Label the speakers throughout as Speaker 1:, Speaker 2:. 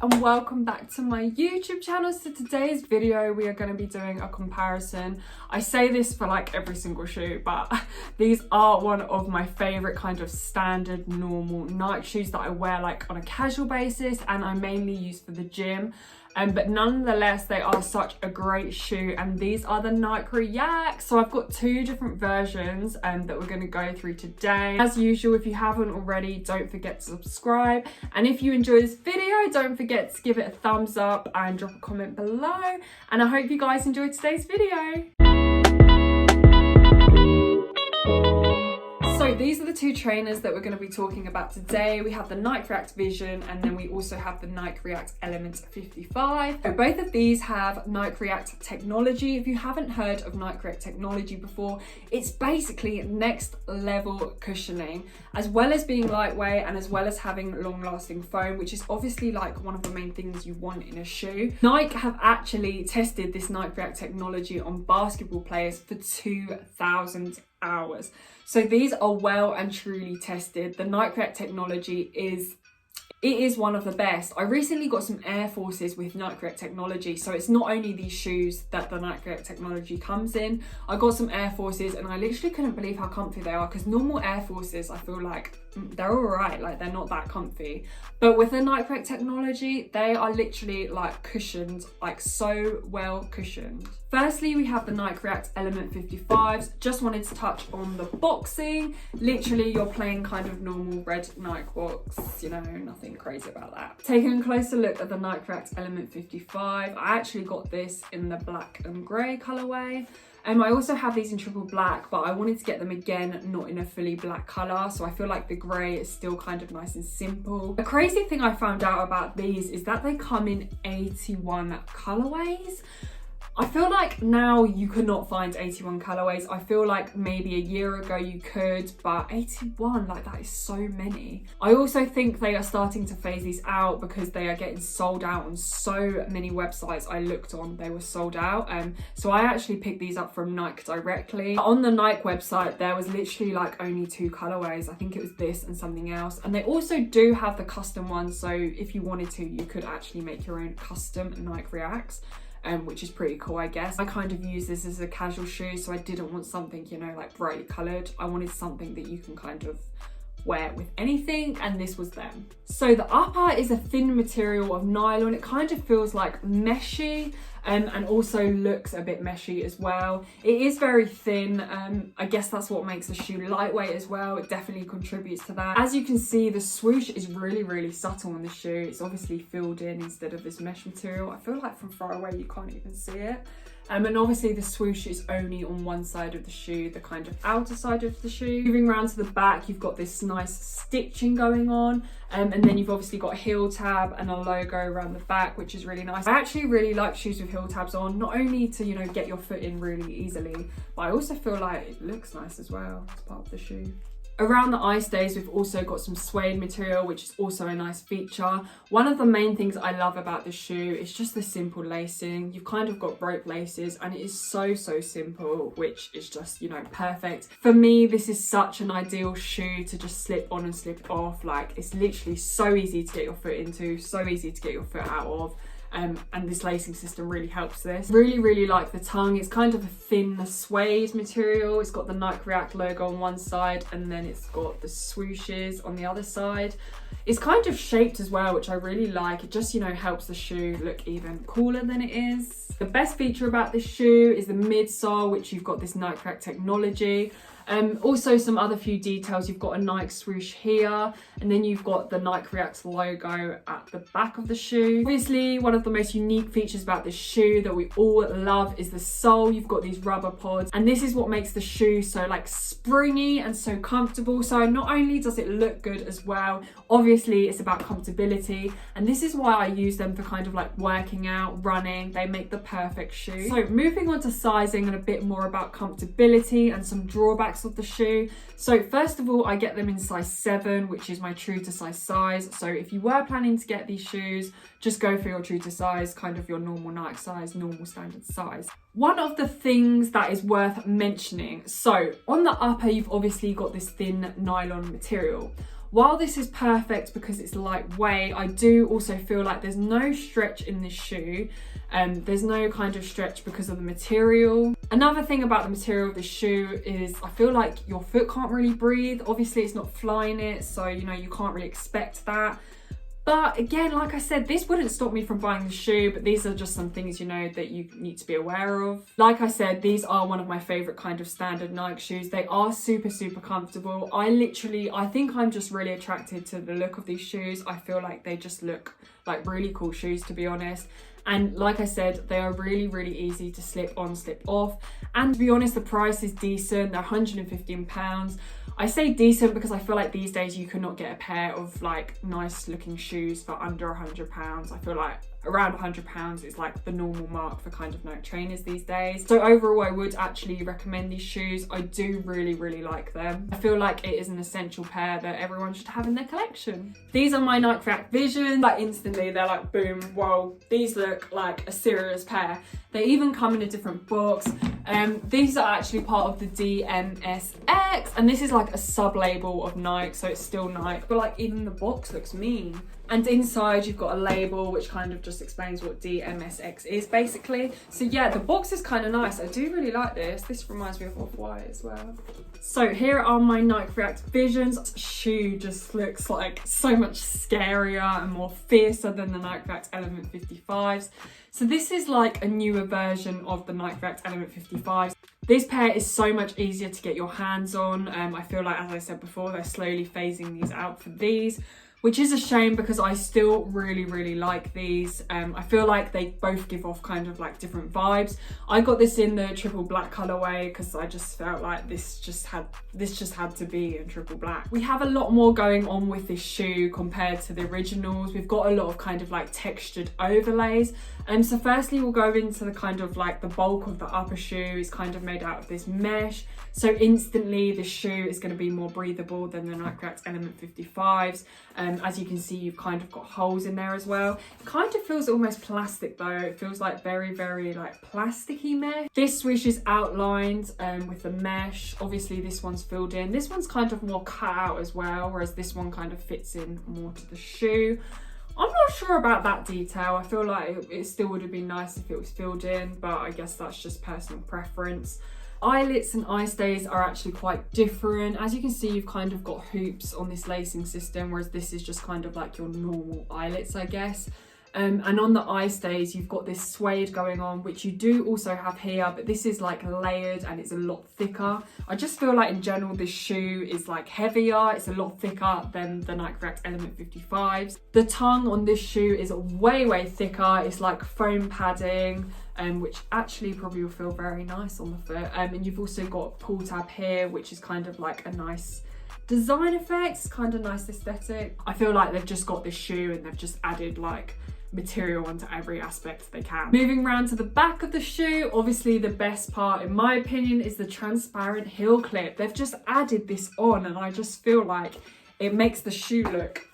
Speaker 1: and welcome back to my YouTube channel. So today's video we are going to be doing a comparison. I say this for like every single shoe, but these are one of my favorite kind of standard normal Nike shoes that I wear like on a casual basis and I mainly use for the gym. But nonetheless, they are such a great shoe, and these are the Nike React. So I've got two different versions that we're going to go through today. As usual, if you haven't already, don't forget to subscribe. And if you enjoy this video, don't forget to give it a thumbs up and drop a comment below. And I hope you guys enjoyed today's video. So these are the two trainers that we're going to be talking about today. We have the Nike React Vision and then we also have the Nike React Element 55. So both of these have Nike React technology. If you haven't heard of Nike React technology before, it's basically next level cushioning, as well as being lightweight and as well as having long lasting foam, which is obviously like one of the main things you want in a shoe. Nike have actually tested this Nike React technology on basketball players for 2,000 hours. So these are well and truly tested. The Nike React technology is one of the best. I recently got some Air Forces with Nike React technology. So it's not only these shoes that the Nike React technology comes in. I got some Air Forces and I literally couldn't believe how comfy they are, because normal Air Forces, I feel like they're all right, like they're not that comfy. But with the Nike React technology, they are literally like cushioned, like so well cushioned. Firstly, we have the Nike React Element 55s. Just wanted to touch on the boxing. Literally, you're playing kind of normal red Nike box, you know, nothing crazy about that. Taking a closer look at the Nike React Element 55, I actually got this in the black and grey colourway. I also have these in triple black, but I wanted to get them again, not in a fully black colour. So I feel like the grey is still kind of nice and simple. A crazy thing I found out about these is that they come in 81 colourways. I feel like now you could not find 81 colorways. I feel like maybe a year ago you could, but 81, like that is so many. I also think they are starting to phase these out because they are getting sold out on so many websites I looked on. They were sold out. So I actually picked these up from Nike directly. On the Nike website, there was literally like only two colorways. I think it was this and something else. And they also do have the custom ones. So if you wanted to, you could actually make your own custom Nike Reacts. Which is pretty cool, I guess. I kind of use this as a casual shoe, so I didn't want something, you know, like brightly coloured. I wanted something that you can kind of wear with anything, and this was them. So the upper is a thin material of nylon. It kind of feels like meshy and also looks a bit meshy as well. It is very thin. I guess that's what makes the shoe lightweight as well. It definitely contributes to that. As you can see, the swoosh is really subtle on the shoe. It's obviously filled in instead of this mesh material. I feel like from far away you can't even see it. And obviously the swoosh is only on one side of the shoe, the kind of outer side of the shoe. Moving around to the back, you've got this nice stitching going on. And then you've obviously got a heel tab and a logo around the back, which is really nice. I actually really like shoes with heel tabs on, not only to, you know, get your foot in really easily, but I also feel like it looks nice as well as part of the shoe. Around the eye stays, we've also got some suede material, which is also a nice feature. One of the main things I love about this shoe is just the simple lacing. You've kind of got rope laces and it is so simple, which is just, you know, perfect. For me, this is such an ideal shoe to just slip on and slip off. Like, it's literally so easy to get your foot into, so easy to get your foot out of. And this lacing system really helps this. Really like the tongue. It's kind of a thin suede material. It's got the Nike React logo on one side and then it's got the swooshes on the other side. It's kind of shaped as well, which I really like. It just, you know, helps the shoe look even cooler than it is. The best feature about this shoe is the midsole, which you've got this Nike React technology. Also some other few details. You've got a Nike swoosh here, and then you've got the Nike React logo at the back of the shoe. Obviously, one of the most unique features about this shoe that we all love is the sole. You've got these rubber pods, and this is what makes the shoe so like springy and so comfortable. So not only does it look good as well, obviously it's about comfortability, and this is why I use them for kind of like working out, running. They make the perfect shoe. So moving on to sizing and a bit more about comfortability and some drawbacks of the shoe. So first of all, I get them in size 7, which is my true to size. So if you were planning to get these shoes, just go for your true to size, kind of your normal Nike size, normal standard size. One of the things that is worth mentioning, so on the upper, you've obviously got this thin nylon material. While this is perfect because it's lightweight, I do also feel like there's no stretch in this shoe. There's no kind of stretch because of the material. Another thing about the material of this shoe is I feel like your foot can't really breathe. Obviously it's not Flyknit, so you know, you can't really expect that. But again, like I said, this wouldn't stop me from buying the shoe, but these are just some things, you know, that you need to be aware of. Like I said, these are one of my favorite kind of standard Nike shoes. They are super, super comfortable. I think I'm just really attracted to the look of these shoes. I feel like they just look like really cool shoes, to be honest. And like I said, they are really, really easy to slip on, slip off. And to be honest, the price is decent. They're £115. I say decent because I feel like these days you cannot get a pair of like nice looking shoes for under £100. I feel like around £100 is like the normal mark for kind of Nike trainers these days. So overall, I would actually recommend these shoes. I do really, really like them. I feel like it is an essential pair that everyone should have in their collection. These are my Nike React Vision. Like instantly, they're like, boom, whoa, these look like a serious pair. They even come in a different box. These are actually part of the DMSX, and this is like a sub-label of Nike, so it's still Nike, but like even the box looks mean. And inside you've got a label which kind of just explains what DMSX is basically. So yeah, the box is kind of nice. I do really like this. This reminds me of Off-White as well. So here are my Nike React Visions. Shoe just looks like so much scarier and more fiercer than the Nike React Element 55s. So this is like a newer version of the Nike React Element 55s. This pair is so much easier to get your hands on. I feel like, as I said before, they're slowly phasing these out for these, which is a shame because I still really, really like these. I feel like they both give off kind of like different vibes. I got this in the triple black colorway because I just felt like this just had to be in triple black. We have a lot more going on with this shoe compared to the originals. We've got a lot of kind of like textured overlays. So firstly, we'll go into the kind of like the bulk of the upper shoe is kind of made out of this mesh. So instantly the shoe is going to be more breathable than the Nike React Element 55s. As you can see, you've kind of got holes in there as well. It kind of feels almost plastic though. It feels like very, very like plasticky mesh. This swoosh is outlined with the mesh. Obviously this one's filled in. This one's kind of more cut out as well, whereas this one kind of fits in more to the shoe. I'm not sure about that detail. I feel like it still would have been nice if it was filled in, but I guess that's just personal preference. Eyelets and eye stays are actually quite different. As you can see, you've kind of got hoops on this lacing system, whereas this is just kind of like your normal eyelets, I guess. And on the eye stays, you've got this suede going on, which you do also have here, but this is like layered and it's a lot thicker. I just feel like in general, this shoe is like heavier. It's a lot thicker than the Nike React Element 55s. The tongue on this shoe is way, way thicker. It's like foam padding, which actually probably will feel very nice on the foot. And you've also got a pull tab here, which is kind of like a nice design effect. It's kind of nice aesthetic. I feel like they've just got this shoe and they've just added like material onto every aspect they can. Moving around to the back of the shoe, obviously the best part in my opinion is the transparent heel clip. They've just added this on and I just feel like it makes the shoe look,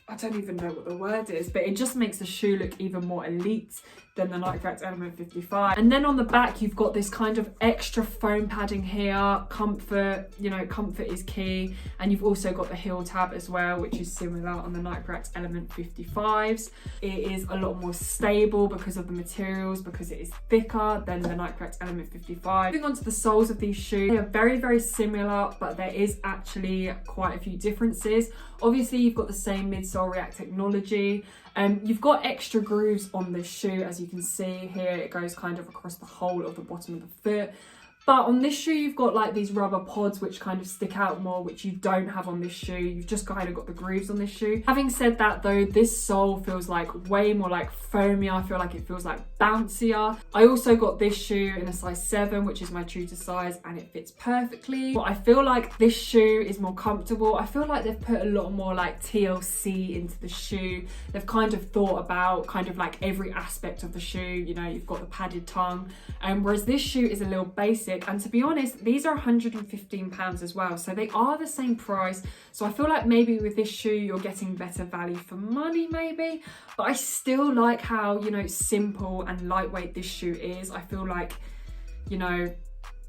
Speaker 1: I don't even know what the word is, but it just makes the shoe look even more elite than the Nike React Element 55. And then on the back, you've got this kind of extra foam padding here. Comfort, you know, comfort is key. And you've also got the heel tab as well, which is similar on the Nike React Element 55s. It is a lot more stable because of the materials, because it is thicker than the Nike React Element 55. Moving on to the soles of these shoes, they are very, very similar, but there is actually quite a few differences. Obviously, you've got the same midsole React technology. You've got extra grooves on this shoe, as you can see here. It goes kind of across the whole of the bottom of the foot. But on this shoe, you've got like these rubber pods which kind of stick out more, which you don't have on this shoe. You've just kind of got the grooves on this shoe. Having said that though, this sole feels like way more like foamier. I feel like it feels like bouncier. I also got this shoe in a size 7, which is my true to size, and it fits perfectly. But I feel like this shoe is more comfortable. I feel like they've put a lot more like TLC into the shoe. They've kind of thought about kind of like every aspect of the shoe. You know, you've got the padded tongue, whereas this shoe is a little basic. And to be honest, these are £115 as well, so they are the same price. So I feel like maybe with this shoe you're getting better value for money maybe, but I still like how, you know, simple and lightweight this shoe is. I feel like, you know,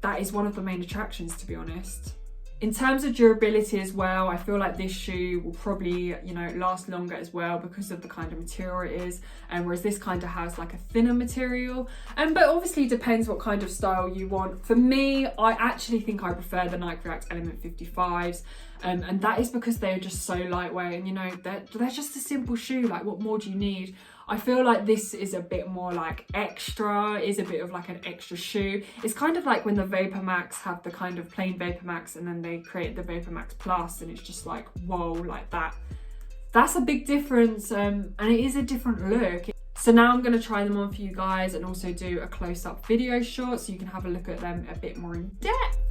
Speaker 1: that is one of the main attractions, to be honest. In terms of durability as well, I feel like this shoe will probably, you know, last longer as well because of the kind of material it is, and whereas this kind of has like a thinner material. But obviously it depends what kind of style you want. For me, I actually think I prefer the Nike React Element 55s, and that is because they are just so lightweight, and you know, they're just a simple shoe. Like, what more do you need? I feel like this is a bit more like extra, is a bit of like an extra shoe. It's kind of like when the Vapor Max have the kind of plain Vapor Max and then they create the Vapor Max Plus, and it's just like, whoa, like that. That's a big difference, and it is a different look. So now I'm gonna try them on for you guys and also do a close-up video shot so you can have a look at them a bit more in depth.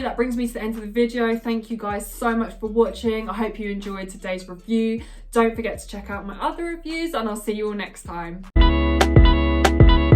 Speaker 1: That brings me to the end of the video. Thank you guys so much for watching. I hope you enjoyed today's review. Don't forget to check out my other reviews, and I'll see you all next time.